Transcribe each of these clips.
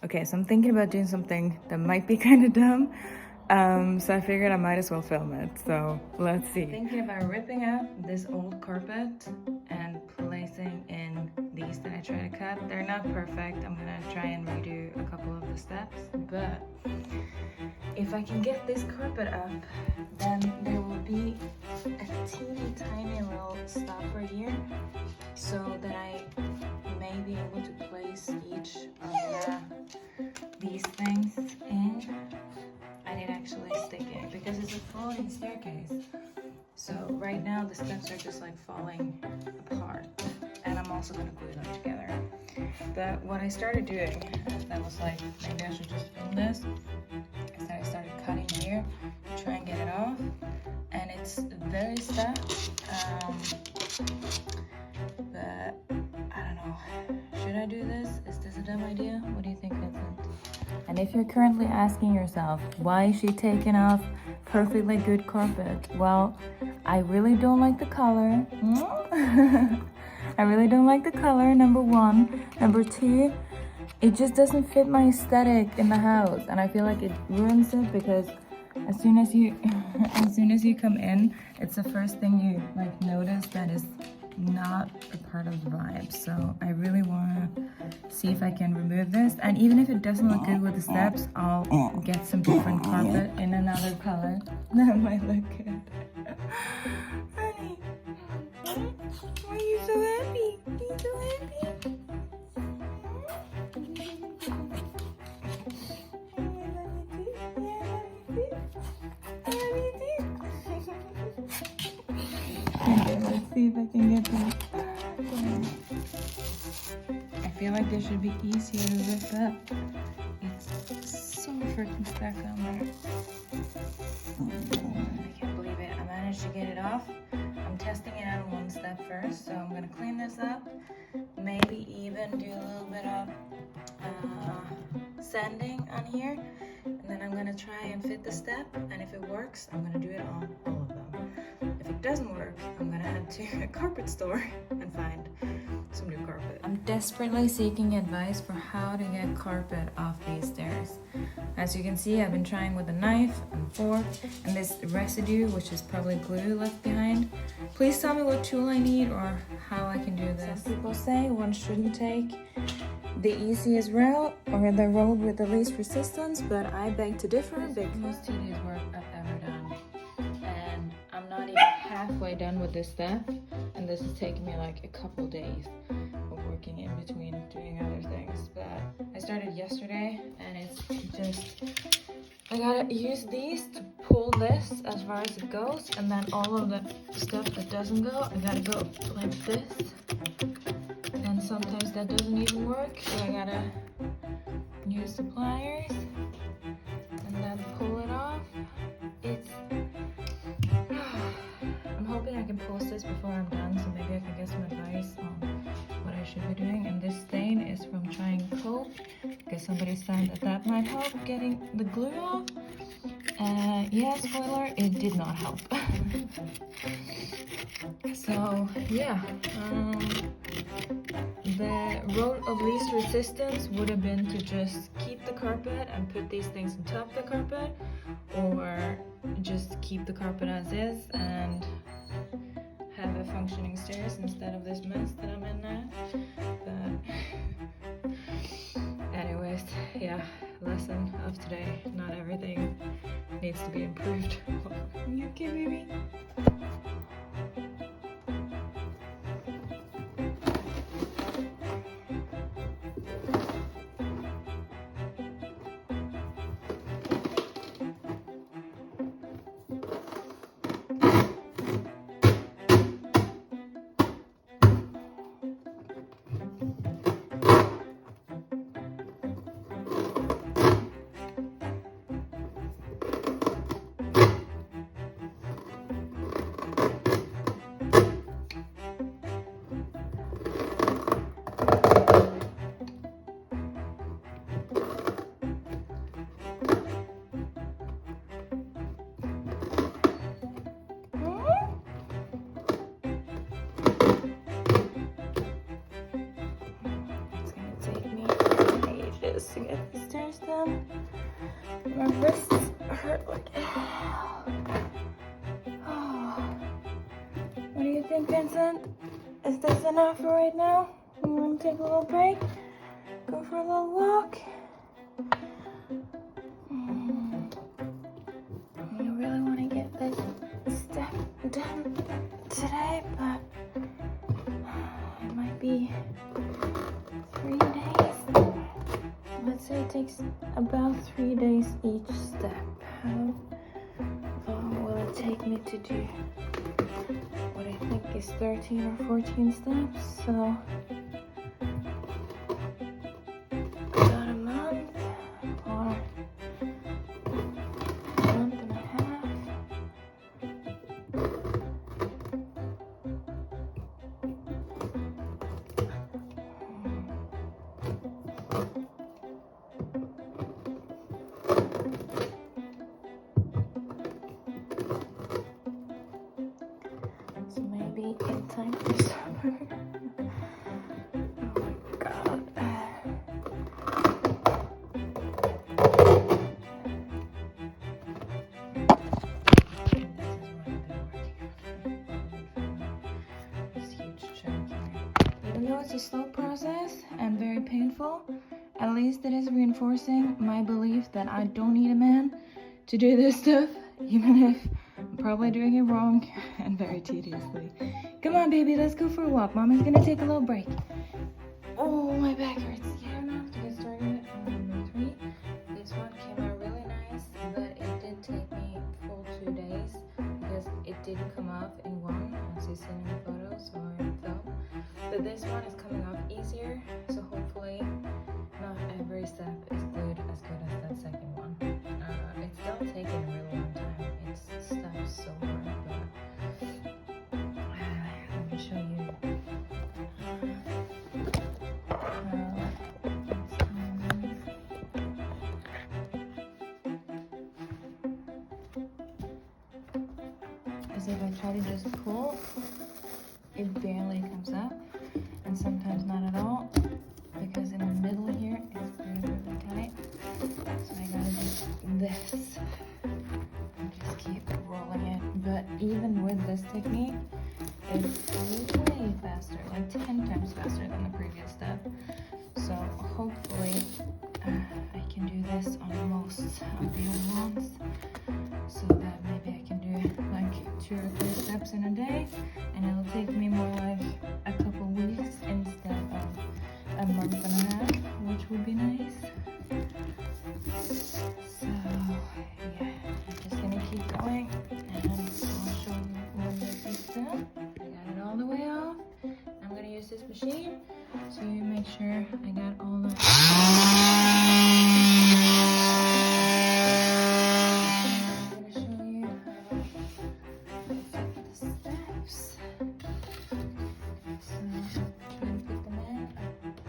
Okay, so I'm thinking about doing something that might be kind of dumb. So I figured I might as well film it. So let's see. Thinking about ripping out this old carpet and placing in these that I try to cut. They're not perfect. I'm gonna try and redo a couple of the steps, but if I can get this carpet up, then there will be a teeny tiny little stopper here so that I may be able to place each of these things in, and it actually sticking because it's a falling staircase. So right now the steps are just like falling apart, and I'm also gonna glue them together. But what I started doing, I was like, maybe I should just film this. So I started cutting here to try and get it off, and it's very stuck. But I don't know. Should I do this? Is this a dumb idea? What do you think, Vincent? And if you're currently asking yourself, why is she taking off perfectly good carpet? Well, I really don't like the color. I really don't like the color, number one. Number two, it just doesn't fit my aesthetic in the house, and I feel like it ruins it because as soon as you come in, it's the first thing you like notice that is not a part of the vibe. So I really want to see if I can remove this, and even if it doesn't look good with the steps, I'll get some different carpet in another color that might look good. Honey, why are you so happy? Are you so happy? Okay, let's see if I can get this. I feel like this should be easier to lift up. It's so freaking stuck on there. I can't believe it. I managed to get it off. I'm testing it out one step first, so I'm gonna clean this up. Maybe even do a little bit of sanding on here, and then I'm gonna try and fit the step, and if it works, I'm gonna do it on all of them. If it doesn't work, I'm gonna head to a carpet store and find some new carpet. I'm desperately seeking advice for how to get carpet off these stairs. As you can see, I've been trying with a knife and fork and this residue, which is probably glue left behind. Please tell me what tool I need or how I can do this. Some people say one shouldn't take the easiest route or the road with the least resistance, but I beg to differ. The most tedious work I've ever done, and I'm not even halfway done with this step, and this is taking me like a couple days of working in between doing other things. But I started yesterday, and it's just I gotta use these to pull this as far as it goes, and then all of the stuff that doesn't go, I gotta go like this. And sometimes that doesn't even work, so I gotta use the pliers and then pull it off. I'm hoping I can post this before I'm done, so maybe I can get some advice on what I should be doing. And this stain is from trying coat, because somebody said that might help getting the glue off. Yeah, spoiler, it did not help. So yeah, the road of least resistance would have been to just keep the carpet and put these things on top of the carpet, or just keep the carpet as is and have a functioning stairs instead of this mess that I'm in now. But anyways, yeah, lesson of today, not everything needs to be improved. You okay, baby? get the stairs done. My wrists hurt like hell. Oh. What do you think, Vincent? Is this enough for right now? You want to take a little break? Go for a little walk? I really want to get this step done today, but it might be 3 days. Let's say it takes about 3 days each step. How long will it take me to do what I think is 13 or 14 steps? So about a month or a month and a half. So maybe in time for summer. Oh my god. Even though it's a slow process and very painful, at least it is reinforcing my belief that I don't need a man to do this stuff, even if I'm probably doing it wrong and very tediously. Come on, baby, let's go for a walk. Mommy's gonna take a little break. Oh, my back hurts. Yeah, enough to get started on number 3. This one came out really nice, but it did take me full 2 days because it didn't come off in one, as you seen in the photos or in film. But this one is coming off easier, so hopefully not every step is good as that second one. It's still taking a really long time. It's stuck so hard, but let me show you. Because if I try to just pull, it barely comes up, and sometimes not at all, because in the middle here it's really tight. So I gotta do this and just keep rolling it. But even with this technique, it's way faster, like 10 times faster than the previous step. So hopefully I can do this on most of the other ones, so that maybe I can do like 2 or 3 steps in a day, and it'll take me more like a couple weeks instead of a month and a half, which would be nice. So yeah, I'm just gonna keep going, and I'll show you when this is done. I got it all the way off. I'm gonna use this machine to make sure I got all the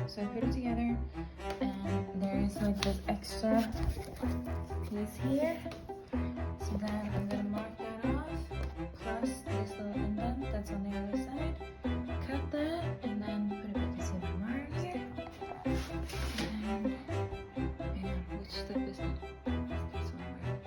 So I put it together, and there is like this extra piece here. So then I'm gonna mark that off, plus this little indent that's on the other side. Cut that, and then put it back. You see my mark here. And hang on, which step is it? This one, right?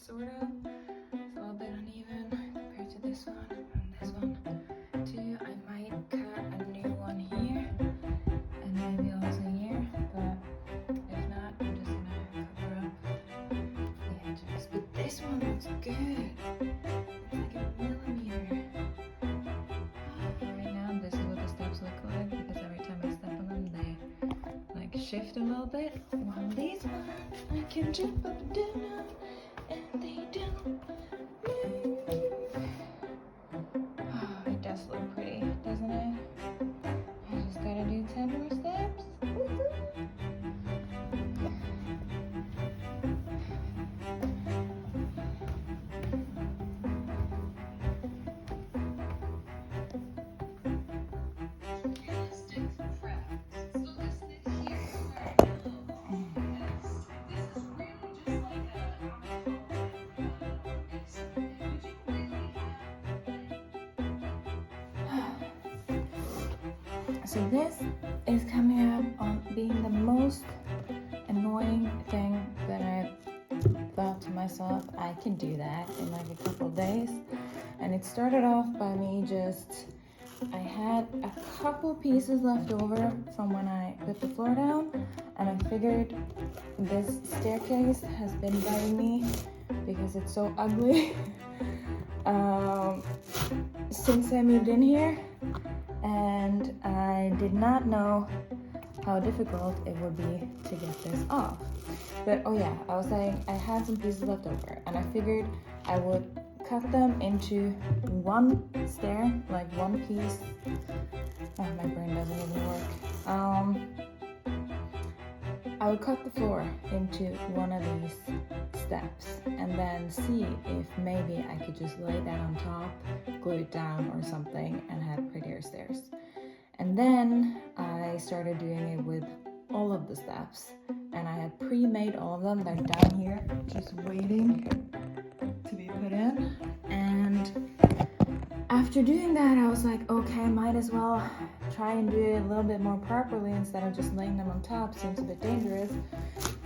Sort of. It's a little bit uneven compared to this one and this one too. I might cut a new one here and maybe also here, but if not, I'm just gonna cover up the edges. But this one looks good. It's like a millimeter. Right now, this is what the steps look like, because every time I step on them, they like shift a little bit. While these ones, I can jump up and down. And they don't move. Oh, it does look pretty, doesn't it? I just gotta do 10 more steps. So this is coming up on being the most annoying thing that I thought to myself, I can do that in like a couple of days. And it started off by me I had a couple pieces left over from when I put the floor down, and I figured this staircase has been bugging me because it's so ugly since I moved in here, and I did not know how difficult it would be to get this off. But oh yeah, I was saying I had some pieces left over, and I figured I would cut them into one stair, like one piece. Oh, my brain doesn't even work. I would cut the floor into one of these steps and then see if maybe I could just lay that on top, glue it down or something, and have prettier stairs. And then I started doing it with all of the steps, and I had pre-made all of them. They're down here, just waiting to be put in. And after doing that, I was like, okay, might as well try and do it a little bit more properly instead of just laying them on top. Seems a bit dangerous.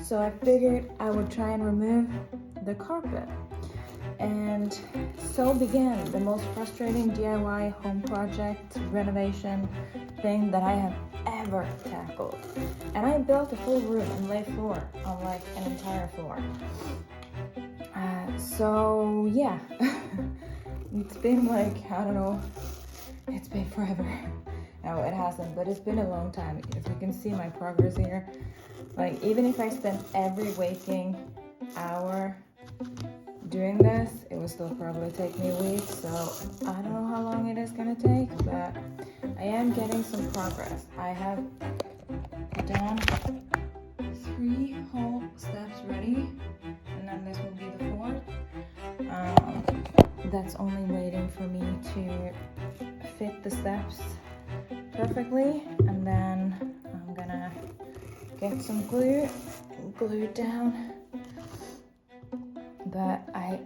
So I figured I would try and remove the carpet. And so began the most frustrating DIY home project renovation thing that I have ever tackled. And I built a full room and laid floor on like an entire floor. So yeah, it's been like, I don't know, it's been forever. No, it hasn't, but it's been a long time. If you can see my progress here, like even if I spent every waking hour doing this, it would still probably take me a week. So I don't know how long it is gonna take, but I am getting some progress. I have done 3 whole steps ready, and then this will be the 4th. That's only waiting for me to fit the steps perfectly, and then I'm gonna get some glue it down. But I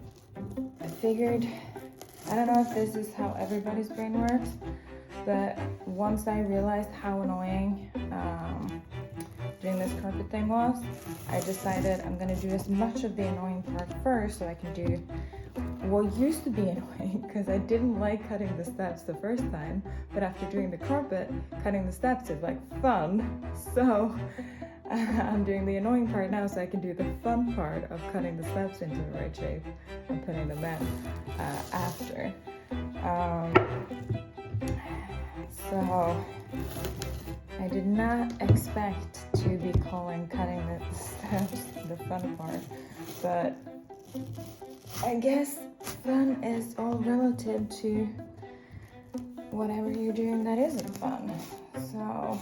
figured, I don't know if this is how everybody's brain works, but once I realized how annoying doing this carpet thing was, I decided I'm gonna do as much of the annoying part first so I can do what used to be annoying, because I didn't like cutting the steps the first time, but after doing the carpet, cutting the steps is like fun. So I'm doing the annoying part now so I can do the fun part of cutting the steps into the right shape and putting them in after. So I did not expect to be calling cutting the steps the fun part, but I guess fun is all relative to whatever you're doing that isn't fun. So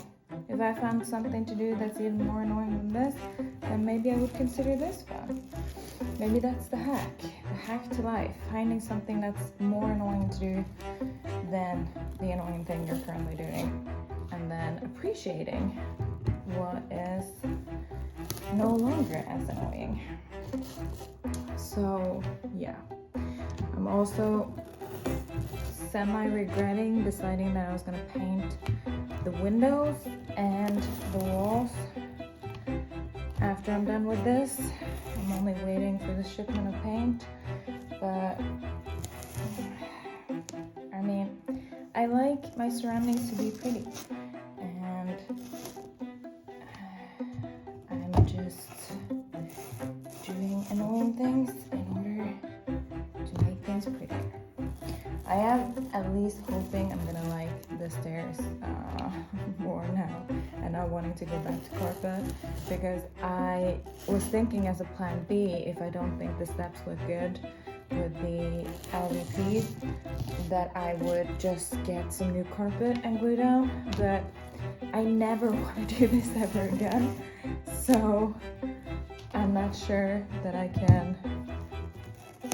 if I found something to do that's even more annoying than this, then maybe I would consider this fun. Maybe that's the hack to life, finding something that's more annoying to do than the annoying thing you're currently doing, and then appreciating what is no longer as annoying. So yeah, I'm also semi-regretting deciding that I was gonna paint the windows and the walls after I'm done with this. I'm only waiting for the shipment of paint, but I mean, I like my surroundings to be pretty, and I'm just doing annoying things in order to make things prettier. I am at least hoping I'm gonna like the stairs more now and not wanting to go back to carpet, because I was thinking as a plan B, if I don't think the steps look good with the LVP, that I would just get some new carpet and glue down, but I never want to do this ever again, so I'm not sure that I can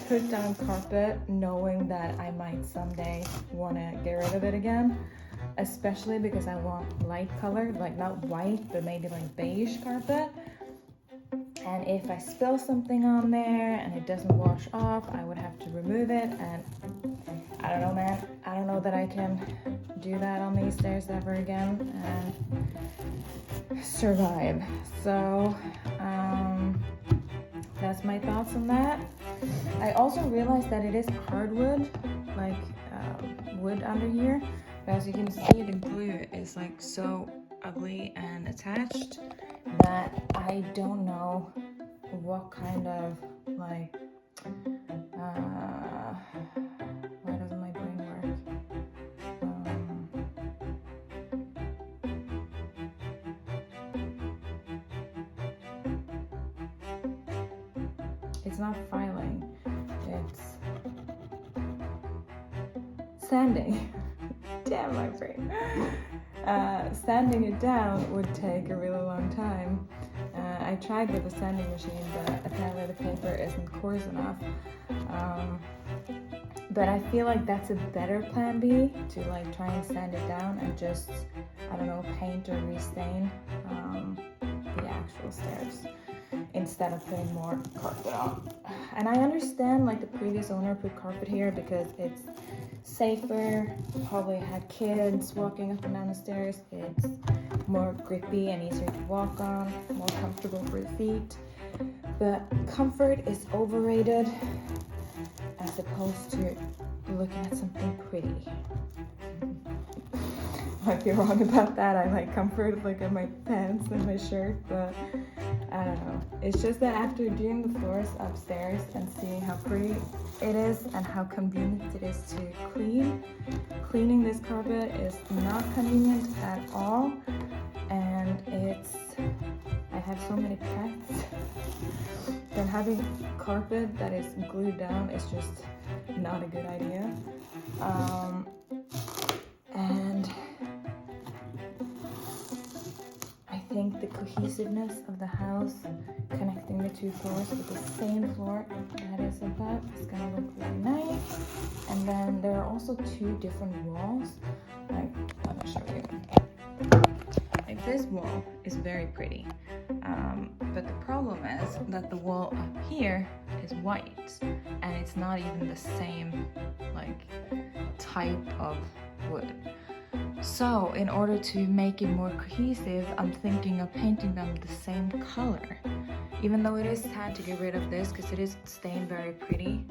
put down carpet knowing that I might someday want to get rid of it again, especially because I want light colored, like not white, but maybe like beige carpet. And if I spill something on there and it doesn't wash off, I would have to remove it, and I don't know, man. I don't know that I can do that on these stairs ever again and survive. So that's my thoughts on that. I also realized that it is hardwood, like wood under here, but as you can see, the glue is like so ugly and attached that I don't know what kind of like why doesn't my brain work? It's not filing, it's sanding. Damn my brain. Sanding it down would take a really long time. I tried with a sanding machine, but apparently the paper isn't coarse enough. But I feel like that's a better plan B, to like try and sand it down and just, I don't know, paint or restain the actual stairs instead of putting more carpet on. And I understand like the previous owner put carpet here because it's safer, probably had kids walking up and down the stairs, it's more grippy and easier to walk on, more comfortable for the feet. But comfort is overrated as opposed to looking at something pretty. I might be wrong about that. I like comfort, look at my pants and my shirt, but I don't know. It's just that after doing the floors upstairs and seeing how pretty it is and how convenient it is to clean, cleaning this carpet is not convenient at all. And I have so many pets that having carpet that is glued down is just not a good idea. And I think the cohesiveness of the house, connecting the two floors with the same floor that is above, is gonna look really nice. And then there are also two different walls. Like, let me show you. Like this wall is very pretty, but the problem is that the wall up here is white, and it's not even the same like type of wood. So in order to make it more cohesive, I'm thinking of painting them the same color, even though it is sad to get rid of this because it is stained very pretty,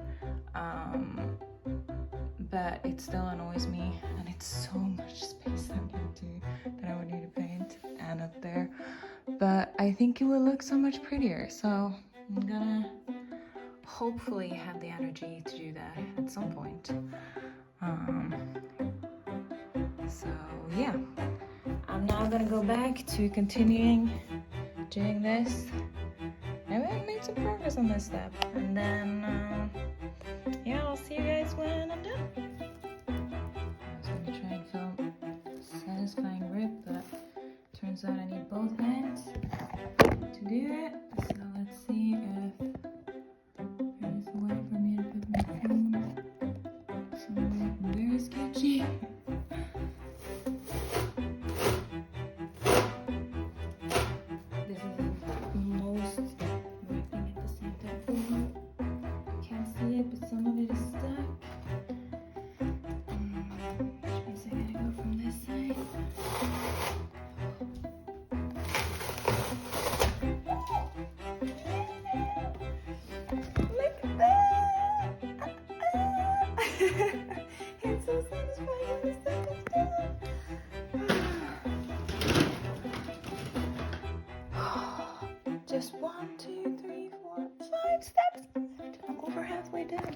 but it still annoys me, and it's so much space that I would need to paint and up there. But I think it will look so much prettier, so I'm gonna hopefully have the energy to do that at some point. So yeah, I'm now gonna go back to continuing doing this. I made some progress on this step, and then yeah, I'll see you guys when I'm done. I was gonna try and film satisfying rip, but turns out I need both hands to do it. So let's see if there's a way for me to put my phone somewhere very sketchy. This is the most ripping at the same time. You can't see it, but some of it is stuck. Which means I gotta go from this side. Look at that! It's so satisfying when the stuff is done. Just 1, 2, 3, 4, 5 steps. I'm over halfway done.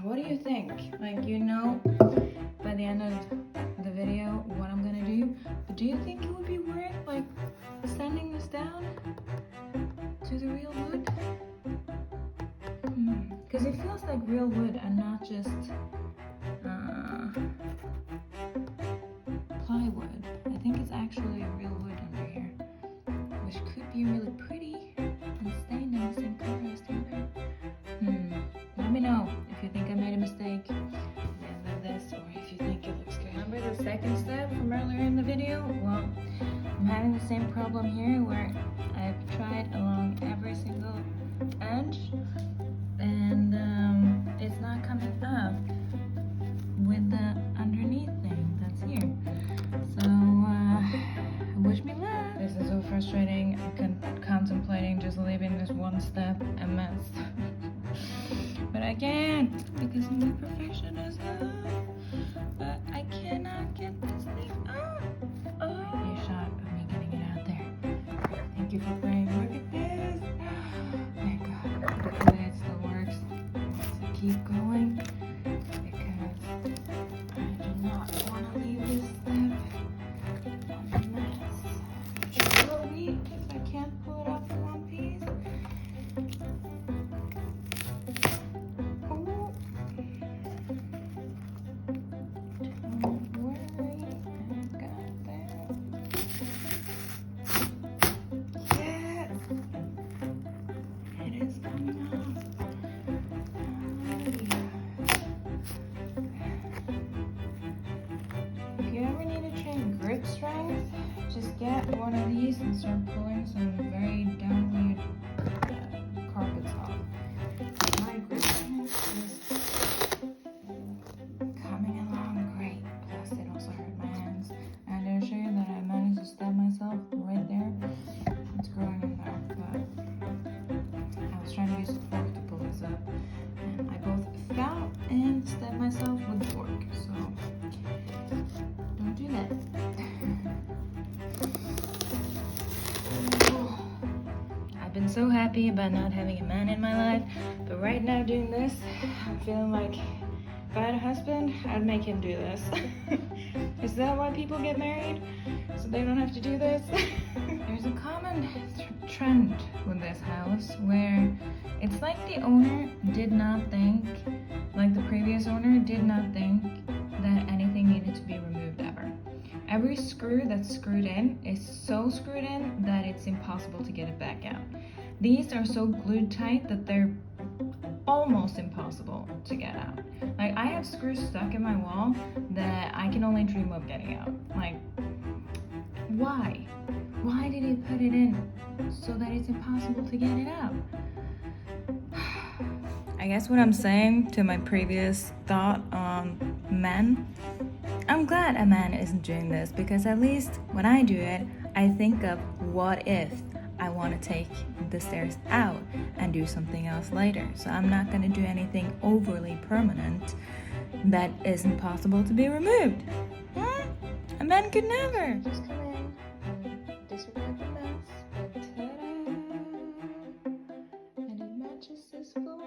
What do you think? Like, you know, by the end of the video, what I'm gonna do. But do you think it would be worth like sanding this down to the real wood? Because it feels like real wood and not just plywood. I think it's actually real wood under here, which could be really pretty and stained in the same color as the other. Let me know if you think I made a mistake at the end of this, or if you think it looks good. Remember the second step from earlier in the video? Well, I'm having the same problem here where I've tried along every single edge, and it's not coming up with the underneath thing that's here. So, wish me luck. This is so frustrating. I'm contemplating just leaving this one step a mess. But I can't because I'm a perfectionist. But I cannot get this thing out. Oh, a shot of me getting it out there. Thank you for praying. Look at this. Thank God. Hopefully it still works. So keep going because I do not want to leave this step a mess. Which is so weak if I can't pull it off in one piece. Ooh. Don't worry, I got that. Yes! It is coming off. If you ever need to train grip strength, just get one of these and start pulling some very downward carpets off. My grip strength is coming along great. Plus, it also hurt my hands. And I'll show you that I managed to stab myself right there. It's growing in there, but I was trying to use a fork to pull this up, and I both fell and stabbed myself with the fork. So don't do that. I've been so happy about not having a man in my life, but right now doing this, I'm feeling like if I had a husband, I'd make him do this. Is that why people get married? So they don't have to do this? There's a common trend with this house where it's like the owner did not think, like the previous owner did not think that anything needed to be removed ever. Every screw that's screwed in is so screwed in that it's impossible to get it back out. These are so glued tight that they're almost impossible to get out. Like, I have screws stuck in my wall that I can only dream of getting out. Like, why? Why did he put it in so that it's impossible to get it out? I guess what I'm saying to my previous thought on men, I'm glad a man isn't doing this, because at least when I do it, I think of what if I want to take the stairs out and do something else later. So I'm not going to do anything overly permanent that isn't possible to be removed. A man could never. Just come in and disregard the mess. And it matches this floor.